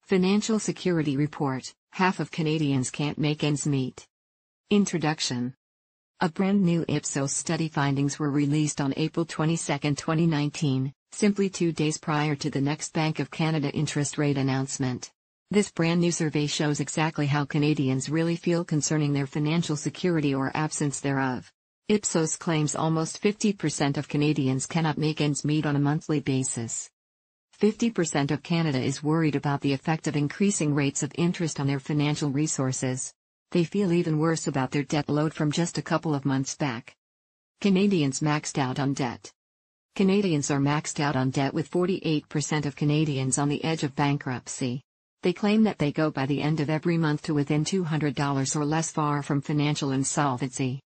Financial Security Report: Half of Canadians can't make ends meet. Introduction. A brand new Ipsos study findings were released on April 22, 2019, simply 2 days prior to the next Bank of Canada interest rate announcement. This brand new survey shows exactly how Canadians really feel concerning their financial security or absence thereof. Ipsos claims almost 50% of Canadians cannot make ends meet on a monthly basis. 50% of Canada is worried about the effect of increasing rates of interest on their financial resources. They feel even worse about their debt load from just a couple of months back. Canadians maxed out on debt. Canadians are maxed out on debt, with 48% of Canadians on the edge of bankruptcy. They claim that they go by the end of every month to within $200 or less far from financial insolvency.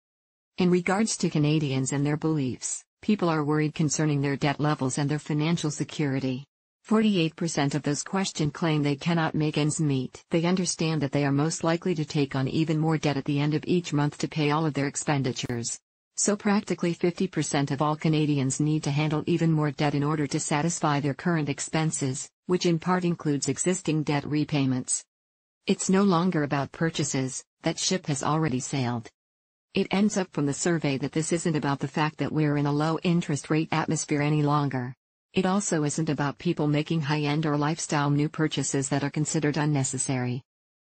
In regards to Canadians and their beliefs, people are worried concerning their debt levels and their financial security. 48% of those questioned claim they cannot make ends meet. They understand that they are most likely to take on even more debt at the end of each month to pay all of their expenditures. So practically 50% of all Canadians need to handle even more debt in order to satisfy their current expenses, which in part includes existing debt repayments. It's no longer about purchases, that ship has already sailed. It ends up from the survey that this isn't about the fact that we're in a low interest rate atmosphere any longer. It also isn't about people making high-end or lifestyle new purchases that are considered unnecessary.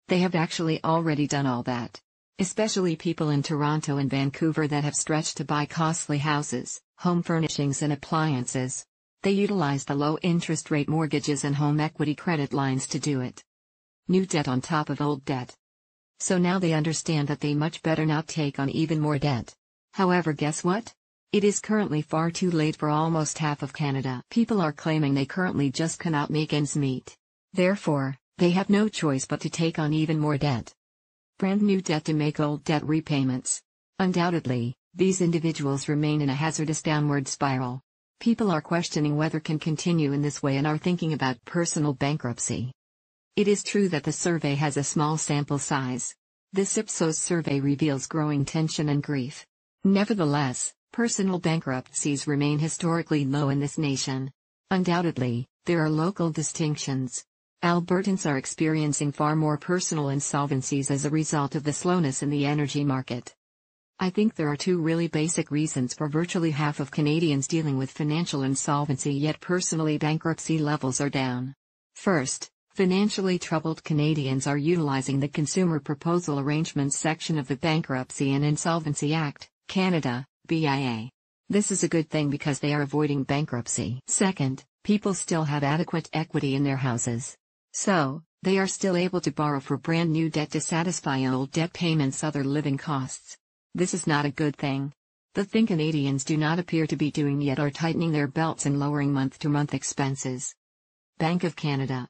They have actually already done all that. Especially people in Toronto and Vancouver that have stretched to buy costly houses, home furnishings and appliances. They utilize the low interest rate mortgages and home equity credit lines to do it. New debt on top of old debt. So now they understand that they much better not take on even more debt. However, guess what? It is currently far too late for almost half of Canada. People are claiming they currently just cannot make ends meet. Therefore, they have no choice but to take on even more debt. Brand new debt to make old debt repayments. Undoubtedly, these individuals remain in a hazardous downward spiral. People are questioning whether can continue in this way and are thinking about personal bankruptcy. It is true that the survey has a small sample size. This Ipsos survey reveals growing tension and grief. Nevertheless, personal bankruptcies remain historically low in this nation. Undoubtedly, there are local distinctions. Albertans are experiencing far more personal insolvencies as a result of the slowness in the energy market. I think there are 2 really basic reasons for virtually half of Canadians dealing with financial insolvency, yet personally bankruptcy levels are down. First, financially troubled Canadians are utilizing the Consumer Proposal Arrangements section of the Bankruptcy and Insolvency Act, Canada, BIA. This is a good thing because they are avoiding bankruptcy. Second, people still have adequate equity in their houses. So, they are still able to borrow for brand new debt to satisfy old debt payments, other living costs. This is not a good thing. The thing Canadians do not appear to be doing yet are tightening their belts and lowering month-to-month expenses. Bank of Canada.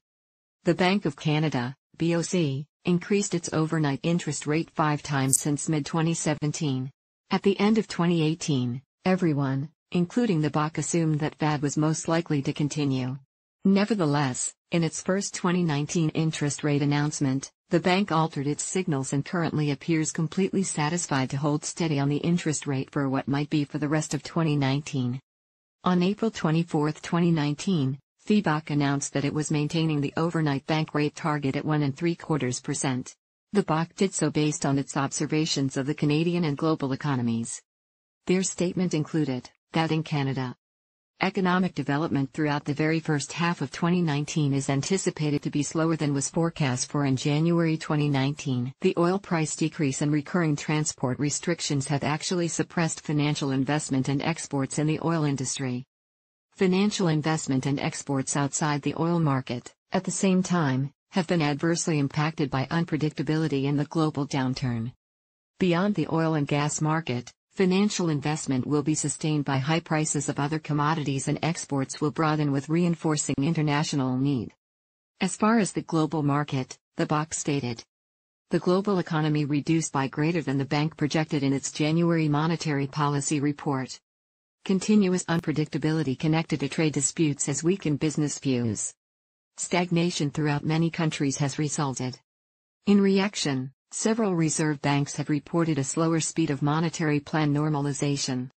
The Bank of Canada, BOC, increased its overnight interest rate 5 times since mid-2017. At the end of 2018, everyone, including the BOC, assumed that FAD was most likely to continue. Nevertheless, in its first 2019 interest rate announcement, the bank altered its signals and currently appears completely satisfied to hold steady on the interest rate for what might be for the rest of 2019. On April 24, 2019, BOC announced that it was maintaining the overnight bank rate target at 1.75%. The BOC did so based on its observations of the Canadian and global economies. Their statement included that in Canada, economic development throughout the very first half of 2019 is anticipated to be slower than was forecast for in January 2019. The oil price decrease and recurring transport restrictions have actually suppressed financial investment and exports in the oil industry. Financial investment and exports outside the oil market, at the same time, have been adversely impacted by unpredictability in the global downturn. Beyond the oil and gas market, financial investment will be sustained by high prices of other commodities and exports will broaden with reinforcing international need. As far as the global market, the BOC stated, the global economy reduced by greater than the bank projected in its January monetary policy report. Continuous unpredictability connected to trade disputes has weakened business views. Stagnation throughout many countries has resulted. In reaction, several reserve banks have reported a slower speed of monetary plan normalization.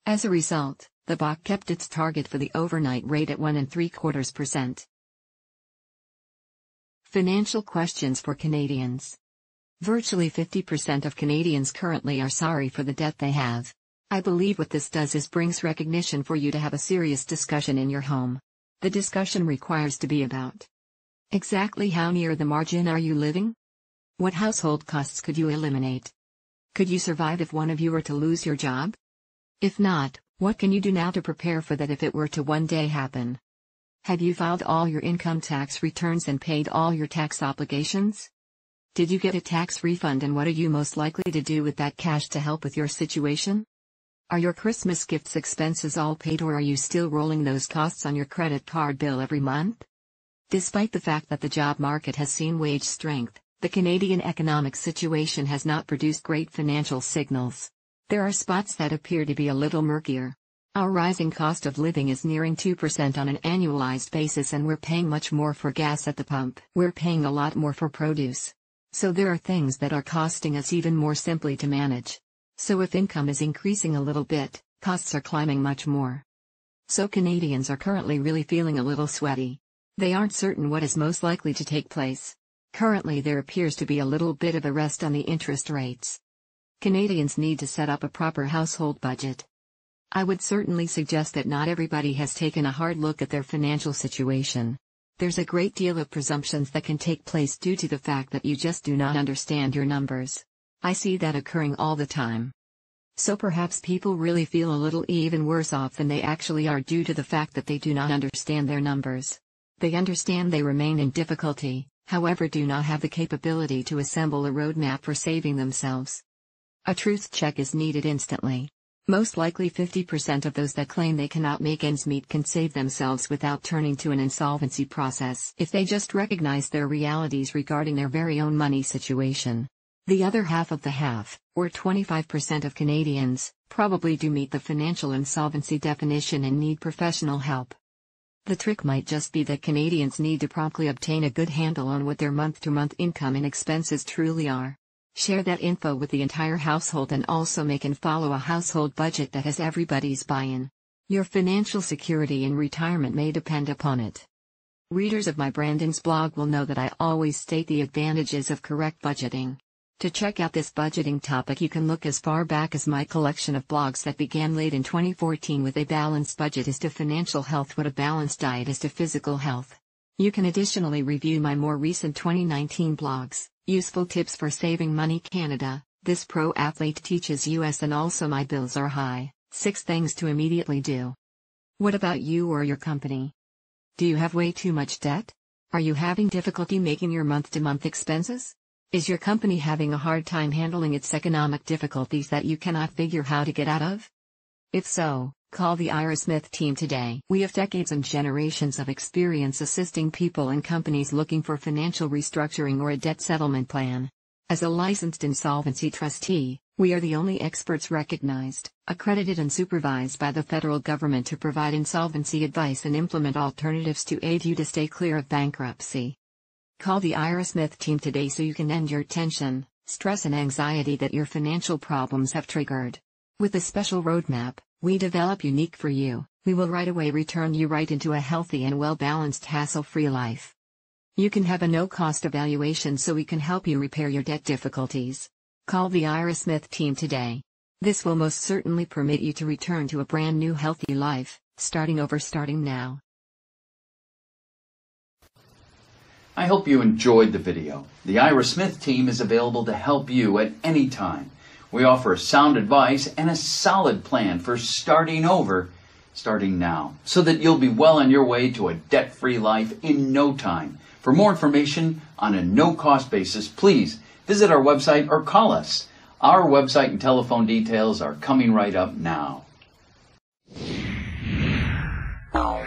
As a result, the BOC kept its target for the overnight rate at 1.75%. Financial questions for Canadians. Virtually 50% of Canadians currently are sorry for the debt they have. I believe what this does is brings recognition for you to have a serious discussion in your home. The discussion requires to be about exactly how near the margin are you living? What household costs could you eliminate? Could you survive if one of you were to lose your job? If not, what can you do now to prepare for that if it were to one day happen? Have you filed all your income tax returns and paid all your tax obligations? Did you get a tax refund, and what are you most likely to do with that cash to help with your situation? Are your Christmas gifts expenses all paid, or are you still rolling those costs on your credit card bill every month? Despite the fact that the job market has seen wage strength, the Canadian economic situation has not produced great financial signals. There are spots that appear to be a little murkier. Our rising cost of living is nearing 2% on an annualized basis, and we're paying much more for gas at the pump. We're paying a lot more for produce. So there are things that are costing us even more simply to manage. So if income is increasing a little bit, costs are climbing much more. So Canadians are currently really feeling a little sweaty. They aren't certain what is most likely to take place. Currently there appears to be a little bit of a rest on the interest rates. Canadians need to set up a proper household budget. I would certainly suggest that not everybody has taken a hard look at their financial situation. There's a great deal of presumptions that can take place due to the fact that you just do not understand your numbers. I see that occurring all the time. So perhaps people really feel a little even worse off than they actually are due to the fact that they do not understand their numbers. They understand they remain in difficulty, however do not have the capability to assemble a roadmap for saving themselves. A truth check is needed instantly. Most likely 50% of those that claim they cannot make ends meet can save themselves without turning to an insolvency process if they just recognize their realities regarding their very own money situation. The other half of the half, or 25% of Canadians, probably do meet the financial insolvency definition and need professional help. The trick might just be that Canadians need to promptly obtain a good handle on what their month-to-month income and expenses truly are. Share that info with the entire household and also make and follow a household budget that has everybody's buy-in. Your financial security in retirement may depend upon it. Readers of my Branding's blog will know that I always state the advantages of correct budgeting. To check out this budgeting topic, you can look as far back as my collection of blogs that began late in 2014 with A Balanced Budget is to Financial Health, What a Balanced Diet is to Physical Health. You can additionally review my more recent 2019 blogs, Useful Tips for Saving Money Canada, This Pro Athlete Teaches US, and also My Bills Are High, 6 Things to Immediately Do. What about you or your company? Do you have way too much debt? Are you having difficulty making your month-to-month expenses? Is your company having a hard time handling its economic difficulties that you cannot figure how to get out of? If so, call the Ira Smith team today. We have decades and generations of experience assisting people and companies looking for financial restructuring or a debt settlement plan. As a licensed insolvency trustee, we are the only experts recognized, accredited and supervised by the federal government to provide insolvency advice and implement alternatives to aid you to stay clear of bankruptcy. Call the Ira Smith team today so you can end your tension, stress and anxiety that your financial problems have triggered. With a special roadmap we develop unique for you, we will right away return you right into a healthy and well-balanced hassle-free life. You can have a no-cost evaluation so we can help you repair your debt difficulties. Call the Ira Smith team today. This will most certainly permit you to return to a brand new healthy life, starting now. I hope you enjoyed the video. The Ira Smith team is available to help you at any time. We offer sound advice and a solid plan for starting now, so that you'll be well on your way to a debt-free life in no time. For more information on a no-cost basis, please visit our website or call us. Our website and telephone details are coming right up now. Oh.